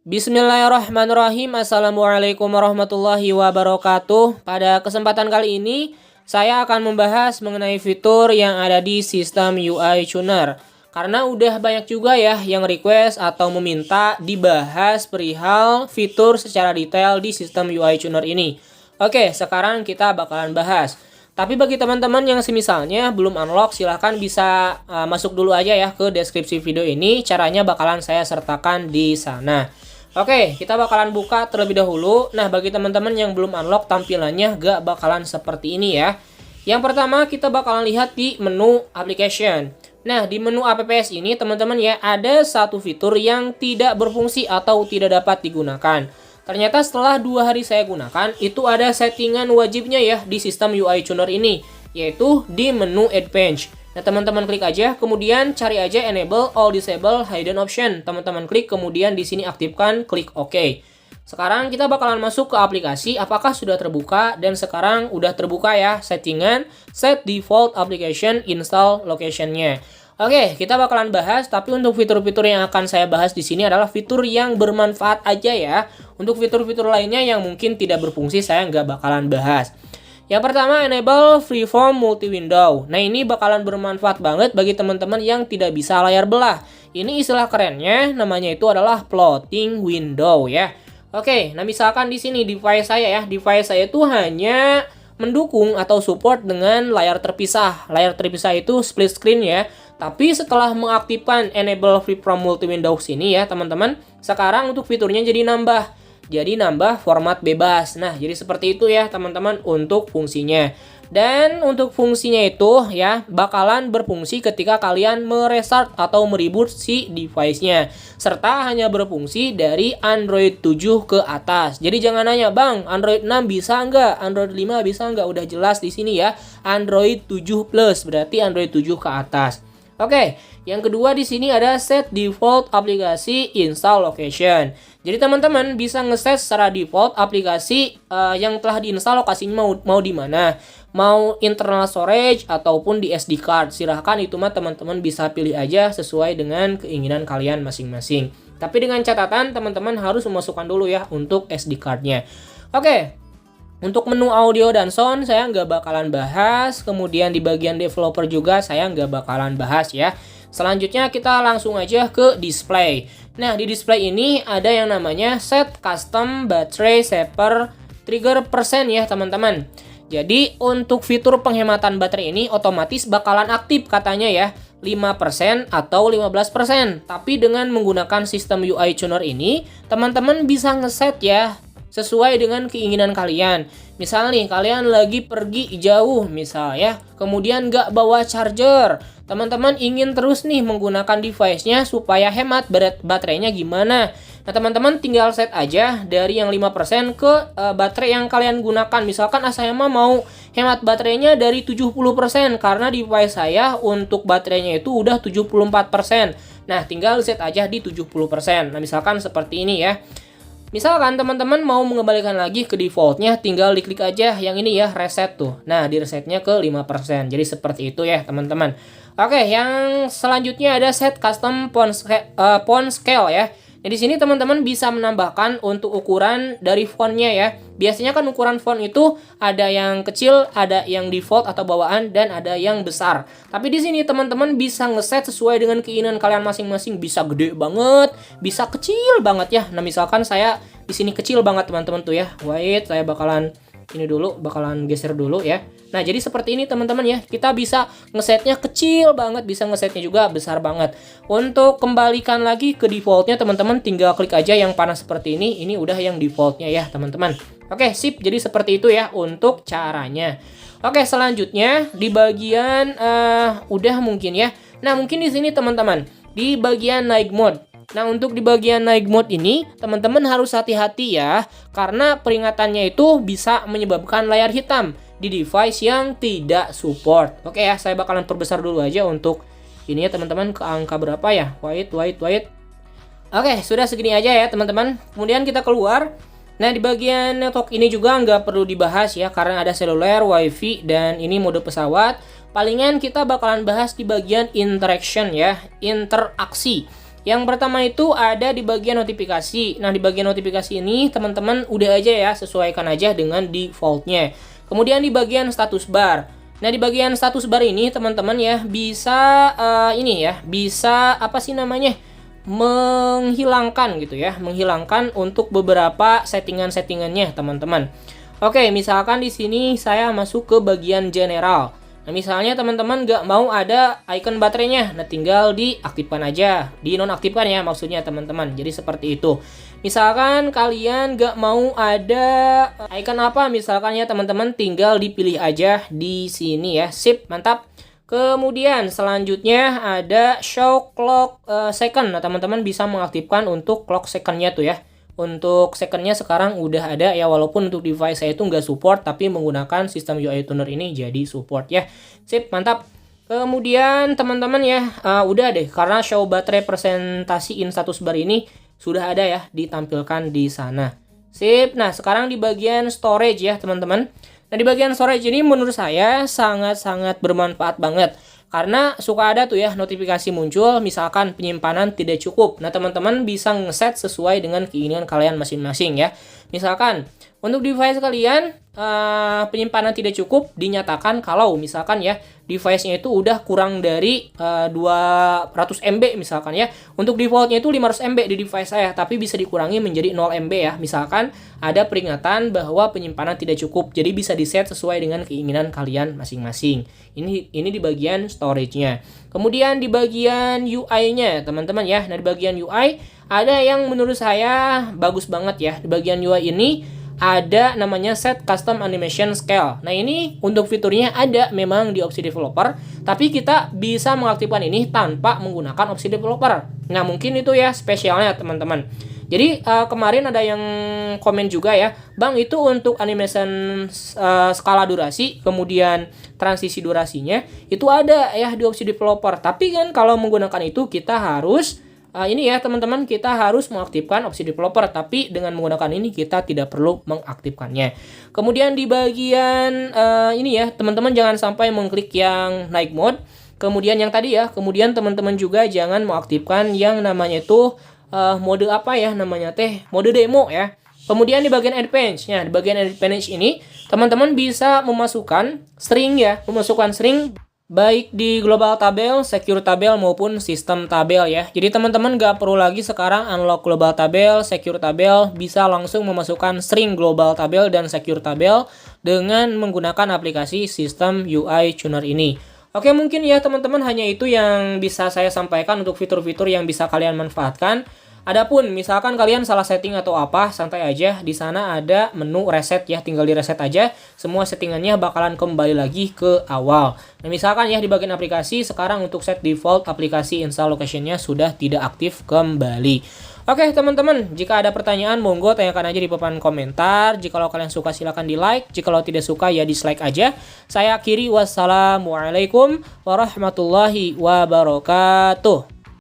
Bismillahirrahmanirrahim. Assalamualaikum warahmatullahi wabarakatuh. Pada kesempatan kali ini, saya akan membahas mengenai fitur yang ada di sistem UI Tuner. Karena udah banyak juga ya yang request atau meminta dibahas perihal fitur secara detail di sistem UI Tuner ini. Oke, sekarang kita bakalan bahas. Tapi bagi teman-teman yang semisalnya belum unlock, silahkan bisa masuk dulu aja ya ke deskripsi video ini. Caranya bakalan saya sertakan di sana. Oke, kita bakalan buka terlebih dahulu. Nah, bagi teman-teman yang belum unlock, tampilannya gak bakalan seperti ini ya. Yang pertama, kita bakalan lihat di menu application. Nah, di menu apps ini, teman-teman ya, ada satu fitur yang tidak berfungsi atau tidak dapat digunakan. Ternyata setelah 2 hari saya gunakan, itu ada settingan wajibnya ya di sistem UI Tuner ini, yaitu di menu Advanced. Nah, teman-teman klik aja, kemudian cari aja enable all disable hidden option. Teman-teman klik, kemudian di sini aktifkan, klik OK. Sekarang kita bakalan masuk ke aplikasi, apakah sudah terbuka, dan sekarang udah terbuka ya settingan set default application install location-nya. Oke, kita bakalan bahas, tapi untuk fitur-fitur yang akan saya bahas di sini adalah fitur yang bermanfaat aja ya. Untuk fitur-fitur lainnya yang mungkin tidak berfungsi, saya nggak bakalan bahas. Yang pertama, enable freeform multi-window. Nah, ini bakalan bermanfaat banget bagi teman-teman yang tidak bisa layar belah. Ini istilah kerennya, namanya itu adalah floating window ya. Oke, nah misalkan di sini device saya ya, device saya itu hanya mendukung atau support dengan layar terpisah. Layar terpisah itu split screen ya. Tapi setelah mengaktifkan enable freeform multi-window sini ya, teman-teman, sekarang untuk fiturnya jadi nambah. Jadi nambah format bebas. Nah, jadi seperti itu ya teman-teman untuk fungsinya. Dan untuk fungsinya itu ya bakalan berfungsi ketika kalian merestart atau mereboot si device-nya. Serta hanya berfungsi dari Android 7 ke atas. Jadi jangan nanya, "Bang, Android 6 bisa nggak? Android 5 bisa nggak?" Udah jelas di sini ya. Android 7 Plus berarti Android 7 ke atas. Oke, yang kedua di sini ada set default aplikasi install location. Jadi teman-teman bisa ngeset secara default aplikasi yang telah diinstal lokasinya mau di mana, mau internal storage ataupun di SD card. Silahkan itu mah teman-teman bisa pilih aja sesuai dengan keinginan kalian masing-masing. Tapi dengan catatan teman-teman harus memasukkan dulu ya untuk SD cardnya. Oke. Untuk menu audio dan sound saya nggak bakalan bahas, kemudian di bagian developer juga saya nggak bakalan bahas ya. Selanjutnya kita langsung aja ke display. Nah, di display ini ada yang namanya set custom battery saver trigger persen ya teman-teman. Jadi untuk fitur penghematan baterai ini otomatis bakalan aktif katanya ya. 5% atau 15%. Tapi dengan menggunakan sistem UI Tuner ini, teman-teman bisa ngeset ya sesuai dengan keinginan kalian. Misal nih, kalian lagi pergi jauh misal ya, kemudian nggak bawa charger. Teman-teman ingin terus nih menggunakan device-nya supaya hemat baterainya gimana? Nah, teman-teman tinggal set aja dari yang 5% ke baterai yang kalian gunakan. Misalkan saya mau hemat baterainya dari 70% karena device saya untuk baterainya itu udah 74%. Nah, tinggal set aja di 70%. Nah, misalkan seperti ini ya. Misalkan teman-teman mau mengembalikan lagi ke defaultnya, tinggal diklik aja yang ini ya, reset tuh. Nah, di resetnya ke 5%. Jadi seperti itu ya teman-teman. Oke, yang selanjutnya ada set custom font scale ya. Nah, di sini teman-teman bisa menambahkan untuk ukuran dari fontnya ya. Biasanya kan ukuran font itu ada yang kecil, ada yang default atau bawaan, dan ada yang besar. Tapi di sini teman-teman bisa ngeset sesuai dengan keinginan kalian masing-masing. Bisa gede banget, bisa kecil banget ya. Nah, misalkan saya di sini kecil banget teman-teman tuh ya. Wait, saya bakalan ini dulu, bakalan geser dulu ya. Nah, jadi seperti ini teman-teman ya. Kita bisa ngesetnya kecil banget, bisa ngesetnya juga besar banget. Untuk kembalikan lagi ke defaultnya teman-teman tinggal klik aja yang panah seperti ini. Ini udah yang defaultnya ya teman-teman. Oke, sip. Jadi seperti itu ya untuk caranya. Oke, selanjutnya di bagian udah mungkin ya. Nah, mungkin di sini teman-teman di bagian night mode. Nah, untuk di bagian night mode ini, teman-teman harus hati-hati ya, karena peringatannya itu bisa menyebabkan layar hitam di device yang tidak support. Oke ya, saya bakalan perbesar dulu aja untuk ini ya teman-teman, ke angka berapa ya? Wait. Oke, sudah segini aja ya teman-teman. Kemudian kita keluar. Nah, di bagian network ini juga nggak perlu dibahas ya, karena ada seluler, wifi, dan ini mode pesawat. Palingan kita bakalan bahas di bagian interaction ya, interaksi. Yang pertama itu ada di bagian notifikasi. Nah, di bagian notifikasi ini teman-teman udah aja ya, sesuaikan aja dengan defaultnya. Kemudian di bagian status bar. Nah, di bagian status bar ini teman-teman ya bisa bisa apa sih namanya? Menghilangkan gitu ya, menghilangkan untuk beberapa settingan-settingannya teman-teman. Oke, misalkan di sini saya masuk ke bagian general. Nah, misalnya teman-teman nggak mau ada icon baterainya, nah tinggal diaktifkan aja, dinonaktifkan ya maksudnya teman-teman. Jadi seperti itu. Misalkan kalian nggak mau ada icon apa, misalkan ya teman-teman tinggal dipilih aja di sini ya. Sip, mantap. Kemudian selanjutnya ada show clock second. Nah, teman-teman bisa mengaktifkan untuk clock secondnya tuh ya. Untuk secondnya sekarang udah ada ya, walaupun untuk device saya itu nggak support, tapi menggunakan sistem UI Tuner ini jadi support ya. Sip, mantap. Kemudian teman-teman ya, udah deh, karena show baterai presentasi in status bar ini sudah ada ya, ditampilkan di sana. Sip, nah sekarang di bagian storage ya teman-teman. Nah, di bagian storage ini menurut saya sangat-sangat bermanfaat banget. Karena suka ada tuh ya notifikasi muncul, misalkan penyimpanan tidak cukup. Nah, teman-teman bisa ngeset sesuai dengan keinginan kalian masing-masing ya. Misalkan untuk device kalian penyimpanan tidak cukup, dinyatakan kalau misalkan ya device-nya itu udah kurang dari 200 MB misalkan ya. Untuk defaultnya itu 500 MB di device saya, tapi bisa dikurangi menjadi 0 MB ya. Misalkan ada peringatan bahwa penyimpanan tidak cukup, jadi bisa di-set sesuai dengan keinginan kalian masing-masing. Ini di bagian storage-nya. Kemudian di bagian UI-nya teman-teman ya. Nah, di bagian UI ada yang menurut saya bagus banget ya. Di bagian UI ini ada namanya set custom animation scale. Nah, ini untuk fiturnya ada memang di opsi developer, tapi kita bisa mengaktifkan ini tanpa menggunakan opsi developer. Nah, mungkin itu ya spesialnya teman-teman. Jadi kemarin ada yang komen juga ya, Bang, itu untuk animation skala durasi, kemudian transisi durasinya itu ada ya di opsi developer. Tapi kan kalau menggunakan itu kita harus ini ya teman-teman, kita harus mengaktifkan opsi developer, tapi dengan menggunakan ini kita tidak perlu mengaktifkannya. Kemudian di bagian ini ya teman-teman, jangan sampai mengklik yang night mode. Kemudian yang tadi ya, kemudian teman-teman juga jangan mengaktifkan yang namanya itu mode apa ya namanya mode demo ya. Kemudian di bagian advanced, ya di bagian advanced ini teman-teman bisa memasukkan string ya, memasukkan string baik di global tabel, secure tabel maupun sistem tabel ya. Jadi teman-teman gak perlu lagi sekarang unlock global tabel, secure tabel, bisa langsung memasukkan string global tabel dan secure tabel dengan menggunakan aplikasi sistem UI Tuner ini. Oke, mungkin ya teman-teman hanya itu yang bisa saya sampaikan untuk fitur-fitur yang bisa kalian manfaatkan. Adapun misalkan kalian salah setting atau apa, santai aja, di sana ada menu reset ya, tinggal di reset aja, semua settingannya bakalan kembali lagi ke awal. Nah, misalkan ya di bagian aplikasi sekarang untuk set default aplikasi install location-nya sudah tidak aktif kembali. Oke teman-teman, jika ada pertanyaan monggo tanyakan aja di papan komentar. Jika kalian suka silahkan di like, jika tidak suka ya dislike aja. Saya akhiri, wassalamualaikum warahmatullahi wabarakatuh.